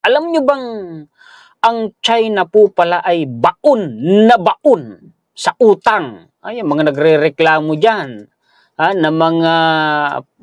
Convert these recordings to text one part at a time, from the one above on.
Alam nyo bang ang China po pala ay baon na baon sa utang? Ay, mga nagre-reklamo dyan na mga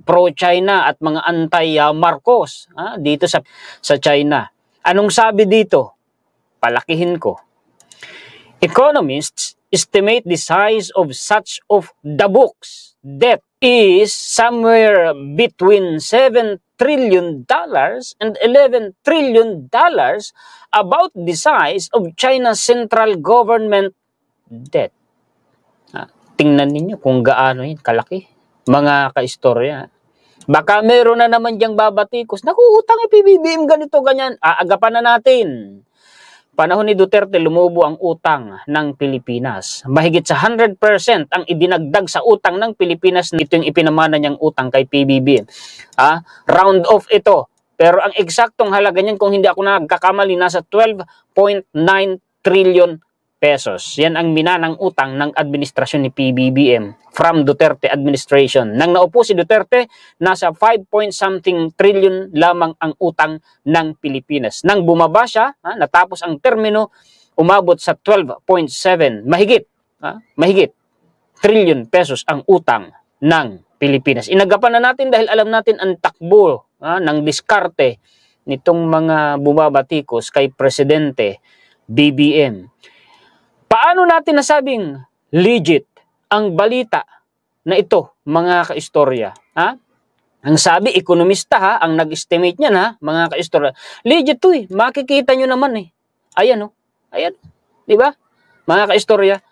pro-China at mga anti-Marcos dito sa China. Anong sabi dito? Palakihin ko. Economists estimate the size of such of the books debt is somewhere between $7 trillion and $11 trillion, about the size of China's central government debt. Tingnan ninyo kung gaano yun kalaki, mga kaistorya. Baka meron na naman diyang babatikos, naku, utang PBBM, ganito, ganyan. Aagapan na natin. Panahon ni Duterte, lumubo ang utang ng Pilipinas. Mahigit sa 100% ang idinagdag sa utang ng Pilipinas. Ito yung ipinamana niyang utang kay PBBM. Round off ito. Pero ang eksaktong halaga niyan, kung hindi ako nagkakamali, nasa 12.9 trillion pesos. Yan ang minanang utang ng administrasyon ni PBBM from Duterte administration. Nang naupo si Duterte, nasa 5-point-something trillion lamang ang utang ng Pilipinas. Nang bumaba siya, natapos ang termino, umabot sa 12.7, mahigit trillion pesos ang utang ng Pilipinas. Inagapan na natin dahil alam natin ang takbo ng diskarte nitong mga bumabatikos kay Presidente BBM. Paano natin nasabing legit ang balita na ito, mga kaistorya? Ang sabi, ekonomista ang nag-estimate niyan mga kaistorya. Legit to makikita nyo naman Ayan ayan, di ba? Mga kaistorya,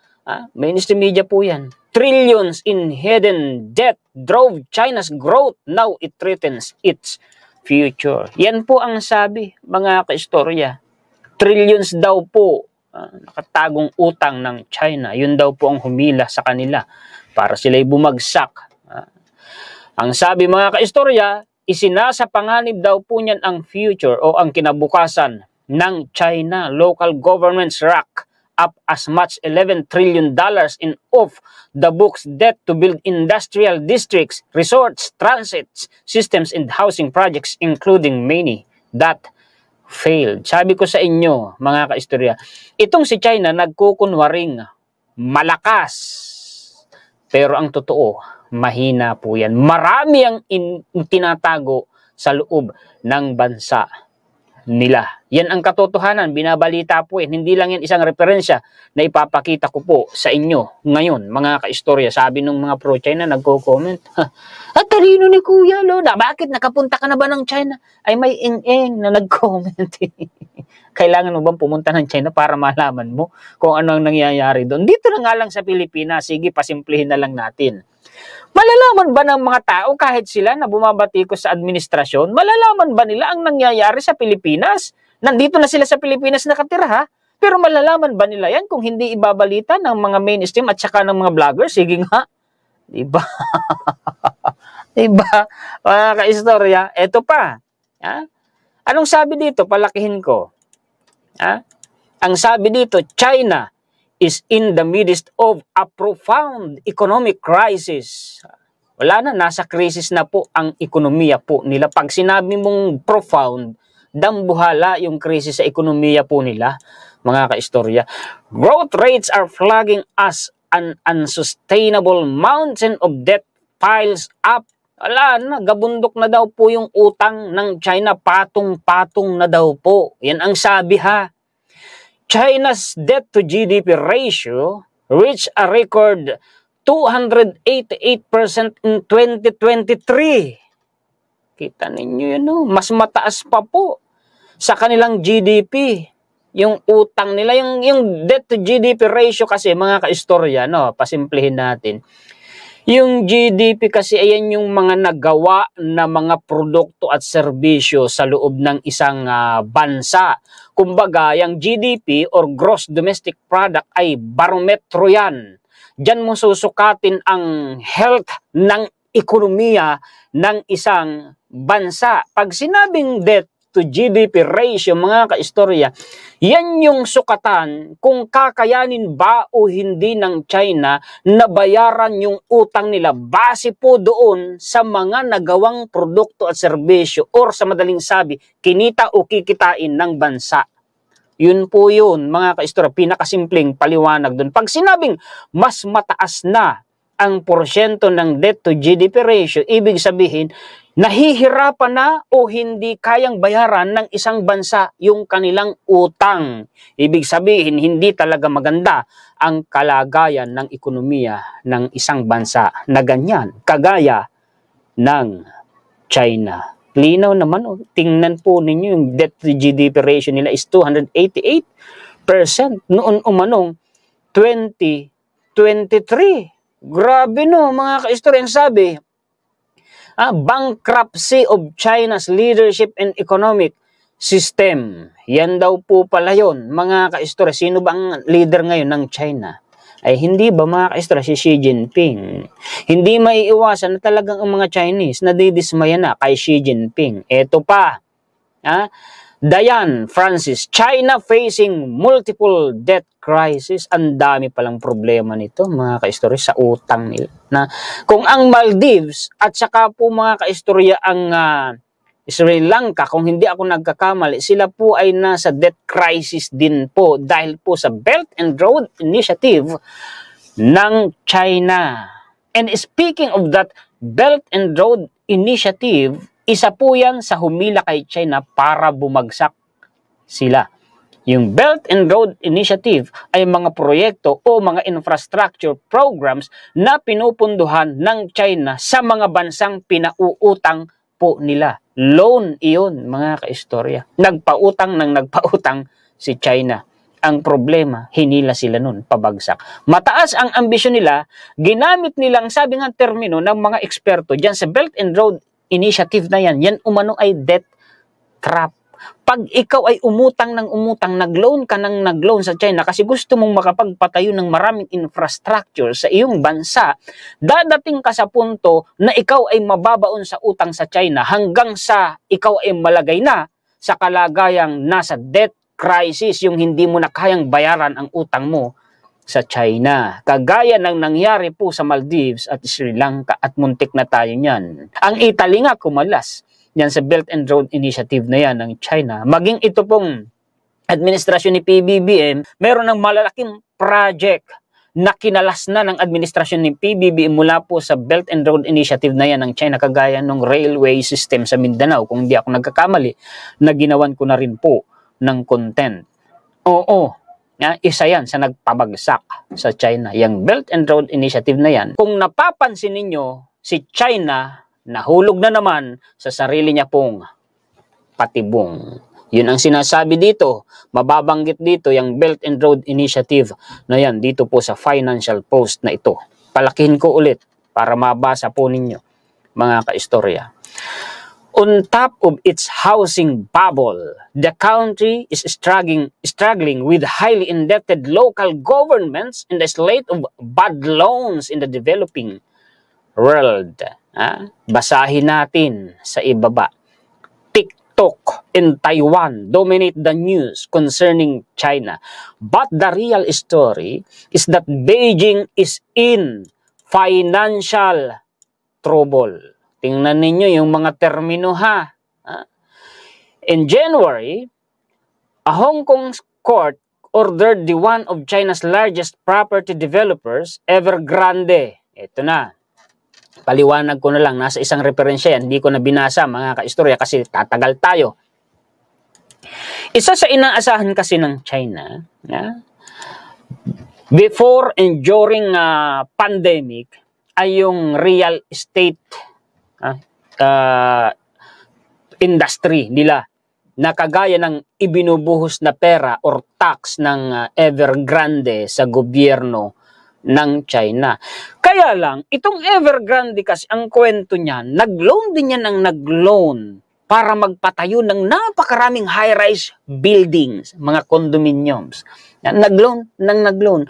mainstream media po yan. Trillions in hidden debt drove China's growth, now it threatens its future. Yan po ang sabi, mga kaistorya. Trillions daw po nakatagong utang ng China. Yun daw po ang humila sa kanila para sila'y bumagsak. Ang sabi, mga kaistorya, isinasapanganib daw po niyan ang future o ang kinabukasan ng China. Local governments rack up as much $11 trillion in off-the-books debt to build industrial districts, resorts, transit systems, and housing projects, including many that failed. Sabi ko sa inyo, mga kaistorya, itong si China nagkukunwaring malakas. Pero ang totoo, mahina po yan. Marami ang tinatago sa loob ng bansa nila. Yan ang katotohanan, binabalita po Hindi lang yan isang referensya na ipapakita ko po sa inyo ngayon, mga kaistorya. Sabi nung mga pro-China, nagko-comment, at talino ni Kuya Lola, bakit nakapunta ka na ba ng China? Ay may ing-ing na nag-comment. Kailangan mo bang pumunta ng China para malaman mo kung ano ang nangyayari doon? Dito na nga lang sa Pilipinas, sige, pasimplihin na lang natin. Malalaman ba ng mga tao kahit sila na bumabatikos sa administrasyon, malalaman ba nila ang nangyayari sa Pilipinas? Nandito na sila sa Pilipinas nakatira pero malalaman ba nila yan kung hindi ibabalita ng mga mainstream at saka ng mga vlogger? Sige nga. Diba? Diba? Mga kaistorya, eto pa. Anong sabi dito? Palakihin ko. Ang sabi dito, China is in the midst of a profound economic crisis. Wala na, nasa krisis na po ang ekonomiya po nila. Pag sinabi mong profound, dambuhala yung krisis sa ekonomiya po nila, mga kaistorya. Growth rates are flagging as an unsustainable mountain of debt piles up. Wala na, gabundok na daw po yung utang ng China, patong-patong na daw po. Yan ang sabi China's debt to GDP ratio reached a record 288% in 2023. Kita ninyo yun, mas mataas pa po sa kanilang GDP. Yung utang nila, yung debt to GDP ratio kasi, mga kaistorya, pasimplihin natin. Yung GDP kasi, ayan yung mga nagawa na mga produkto at serbisyo sa loob ng isang bansa. Kumbaga, yung GDP or Gross Domestic Product ay barometro yan. Diyan mo susukatin ang health ng ekonomiya ng isang bansa. Pag sinabing debt to GDP ratio, mga kaistorya, yan yung sukatan kung kakayanin ba o hindi ng China na bayaran yung utang nila base po doon sa mga nagawang produkto at serbisyo or sa madaling sabi, kinita o kikitain ng bansa. Yun po yun, mga kaistorya, pinakasimpleng paliwanag doon. Pag sinabing mas mataas na ang porsyento ng debt to GDP ratio, ibig sabihin, nahihirapan na o hindi kayang bayaran ng isang bansa yung kanilang utang. Ibig sabihin, hindi talaga maganda ang kalagayan ng ekonomiya ng isang bansa na ganyan, kagaya ng China. Linaw naman, tingnan po ninyo yung debt to GDP ratio nila is 288% noon umanong 2023. Grabe no, mga kaistorya, sabi, bankruptcy of China's leadership and economic system. Yan daw po pala yun, mga kaistorya. Sino ba ang leader ngayon ng China? Ay hindi ba, mga kaistorya, si Xi Jinping? Hindi maiiwasan na talagang ang mga Chinese nadidismaya na kay Xi Jinping. Eto pa, Diane Francis, China facing multiple debt crisis. Ang dami palang problema nito, mga kaistorya, sa utang nila. Na kung ang Maldives at saka po, mga kaistorya, ang Sri Lanka, kung hindi ako nagkakamali, sila po ay nasa debt crisis din po dahil po sa Belt and Road Initiative ng China. And speaking of that Belt and Road Initiative, isa po yan sa humila kay China para bumagsak sila. Yung Belt and Road Initiative ay mga proyekto o mga infrastructure programs na pinupunduhan ng China sa mga bansang pinauutang po nila. Loan iyon, mga kaistorya. Nagpautang si China. Ang problema, hinila sila nun, pabagsak. Mataas ang ambisyon nila, ginamit nilang, sabi nga termino ng mga eksperto dyan sa Belt and Road Initiative na yan, yan umano ay debt trap. Pag ikaw ay umutang, nag-loan ka ng nag-loan sa China kasi gusto mong makapagpatayo ng maraming infrastructure sa iyong bansa, dadating ka sa punto na ikaw ay mababaon sa utang sa China hanggang sa ikaw ay malagay na sa kalagayang nasa debt crisis, yung hindi mo na kayang bayaran ang utang mo sa China. Kagaya ng nangyari po sa Maldives at Sri Lanka at muntik na tayo niyan. Ang Italy nga kumalas yan sa Belt and Road Initiative na yan ng China. Maging ito pong administrasyon ni PBBM, meron ng malalaking project na kinalas na ng administrasyon ni PBBM mula po sa Belt and Road Initiative na yan ng China, kagaya ng railway system sa Mindanao, kung hindi ako nagkakamali, na ginawan ko na rin po ng content. Oo, isa yan sa nagpabagsak sa China, yung Belt and Road Initiative na yan. Kung napapansin ninyo, si China nahulog na naman sa sarili niya pong patibong. Yun ang sinasabi dito, mababanggit dito yung Belt and Road Initiative na yan dito po sa Financial Post na ito. Palakihin ko ulit para mabasa po ninyo, mga kaistorya. On top of its housing bubble, the country is struggling with highly indebted local governments and a slate of bad loans in the developing world. Basahin natin sa ibaba. TikTok in Taiwan dominate the news concerning China. But the real story is that Beijing is in financial trouble. Tingnan ninyo yung mga termino ha. In January, a Hong Kong court ordered the one of China's largest property developers, Evergrande. Ito na. Paliwanag ko na lang, nasa isang referensya yan, hindi ko na binasa, mga kaistorya, kasi tatagal tayo. Isa sa inaasahan kasi ng China, before and during pandemic, ay yung real estate industry nila, na kagaya ng ibinubuhos na pera or tax ng Evergrande sa gobyerno ng China. Kaya lang, itong Evergrande kasi, ang kwento niya, nag-loan din yan ng nag-loan para magpatayo ng napakaraming high-rise buildings, mga condominiums. Nag-loan ng nag-loan.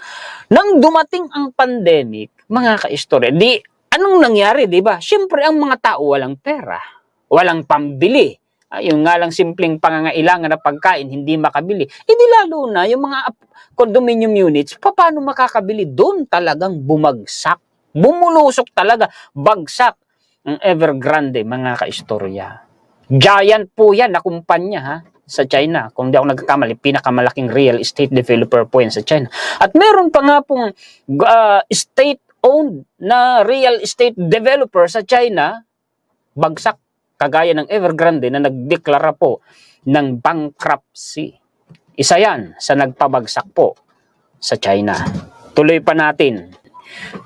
Nang dumating ang pandemic, mga kaistorya, anong nangyari, di ba? Siyempre, ang mga tao walang pera, walang pambili. Yung nga lang simpleng pangangailangan na pagkain, hindi makabili. Di lalo na yung mga condominium units, paano makakabili? Doon talagang bumagsak. Bumulusok talaga. Bagsak ang Evergrande, mga kaistorya. Giant po yan na kumpanya ha, sa China. Kung di ako nagkakamali, pinakamalaking real estate developer po yan sa China. At meron pa nga pong state-owned na real estate developer sa China, bagsak kagaya ng Evergrande na nagdeklara po ng bankruptcy. Isa yan sa nagpabagsak po sa China. Tuloy pa natin.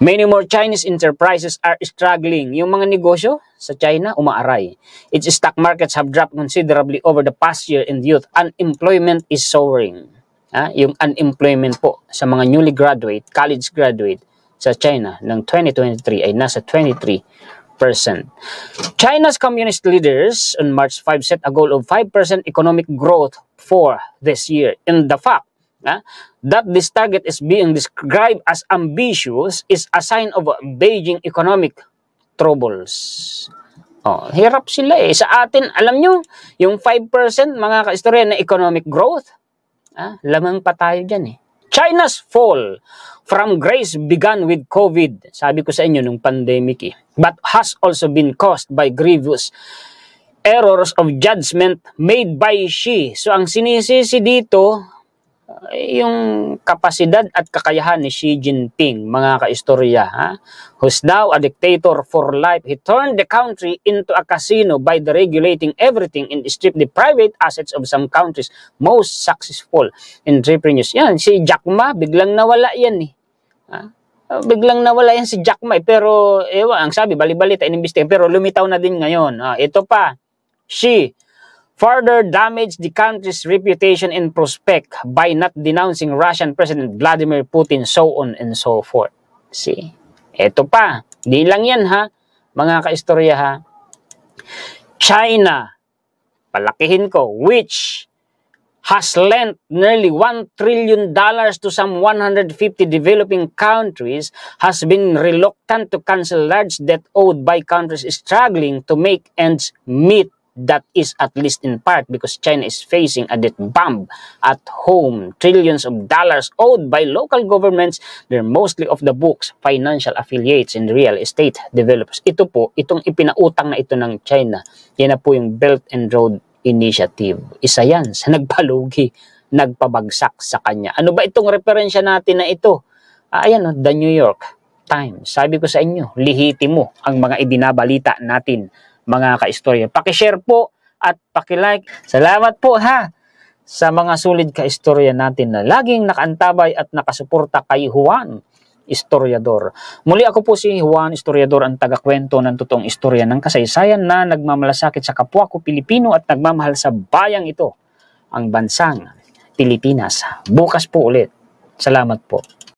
Many more Chinese enterprises are struggling. Yung mga negosyo sa China, umaaray. Its stock markets have dropped considerably over the past year and youth unemployment is soaring. Yung unemployment po sa mga newly graduate, college graduate sa China ng 2023 ay nasa 23%. China's communist leaders on March 5 set a goal of 5% economic growth for this year. And the fact that this target is being described as ambitious is a sign of Beijing economic troubles. Hirap sila eh. Sa atin, alam nyo, yung 5% mga kaistorya na economic growth, lamang pa tayo dyan eh. China's fall from grace began with COVID. Sabi ko sa inyo nung pandemic eh. But has also been caused by grievous errors of judgment made by Xi. So ang sinisisi dito, yung kapasidad at kakayahan ni Xi Jinping, mga kaistorya, who's now a dictator for life. He turned the country into a casino by deregulating everything and stripped the private assets of some countries' most successful entrepreneurs. Yan, si Jack Ma, biglang nawala yan eh. Biglang nawala yan si Jack Ma, pero ang sabi, bali-balita, inimbestigan, pero lumitaw na din ngayon. Ito pa, Xi further damaged the country's reputation and prospect by not denouncing Russian President Vladimir Putin, so on and so forth. See? Ito pa, di lang yan ha, mga kaistorya ha. China, palakihin ko, which has lent nearly $1 trillion to some 150 developing countries, has been reluctant to cancel large debt owed by countries struggling to make ends meet. That is at least in part because China is facing a debt bomb at home. Trillions of dollars owed by local governments. They're mostly off the books, financial affiliates and real estate developers. Ito po, itong ipinautang na ito ng China, yan na po yung Belt and Road Initiative. Isa yan sa nagpalugi, nagpabagsak sa kanya. Ano ba itong referensya natin na ito? Ayan, The New York Times. Sabi ko sa inyo, lihitin mo ang mga ibinabalita natin, mga kaistorya. Pakishare po at pakilike. Salamat po ha sa mga solid kaistorya natin na laging nakaantabay at nakasuporta kay Juan Historiador. Muli ako po si Juan Historiador, ang tagakwento ng totoong istorya ng kasaysayan na nagmamalasakit sa kapwa ko Pilipino at nagmamahal sa bayang ito, ang bansang Pilipinas. Bukas po ulit. Salamat po.